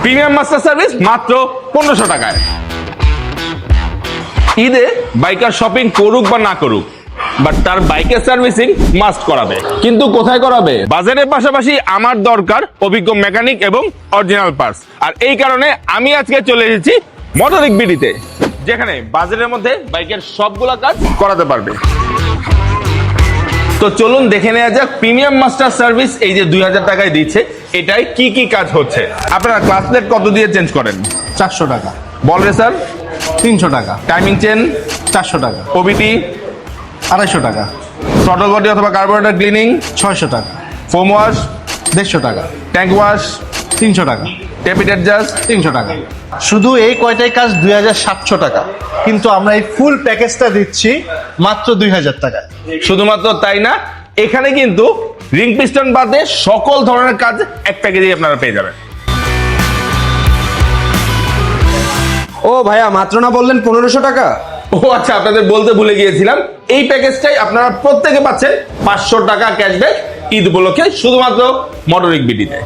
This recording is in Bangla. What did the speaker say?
প্রিমিয়াম মাস্টার সার্ভিস মাত্র 1500 টাকায়। ঈদে বাইকার শপিং করুক বা না করুক, বাট তার বাইকের সার্ভিসিং মাস্ট করাবে। কিন্তু কোথায় করাবে? বাজারের পাশাপাশি আমার দরকার অভিজ্ঞ মেকানিক এবং অরিজিনাল পার্টস। আর এই কারণে আমি আজকে চলে এসেছি মোটরিক বিডিতে, যেখানে বাজারের মধ্যে বাইকের সবগুলা কাজ করাতে পারবে। তো চলুন দেখে নেওয়া যাক প্রিমিয়াম মাস্টার সার্ভিস এই যে 2000 টাকায় দিচ্ছে, এটাই কি কি কাজ হচ্ছে। আপনারা ক্লাস প্লেট কত দিয়ে চেঞ্জ করেন? 400 টাকা। বল রেসার 300 টাকা। টাইমিং চেন 400 টাকা। ওবিটি 250 টাকা। থ্রটল বডি অথবা কার্বোরেটর ক্লিনিং 600 টাকা। ফোম ওয়াশ 150 টাকা। ট্যাঙ্ক ওয়াশ 300 টাকা। টেপিট অ্যাডজাস্ট 300 টাকা। শুধু এই কয়টাই কাজ 2700 টাকা, কিন্তু আমরা এই ফুল প্যাকেজটা দিচ্ছি মাত্র 2000 টাকায়। শুধুমাত্র তাই না, এখানে কিন্তু রিং পিস্টন বাদে সকল ধরনের কাজ এক প্যাকেজেই আপনারা পেয়ে যাবেন। ও ভাইয়া, মাত্র না বললেন 1500 টাকা? ও আচ্ছা, আপনাদের বলতে ভুলে গিয়েছিলাম, এই প্যাকেজটাই আপনারা প্রত্যেকে পাচ্ছেন 500 টাকা ক্যাশব্যাক ঈদ উপলক্ষে শুধুমাত্র মোটরিক বিডিতে।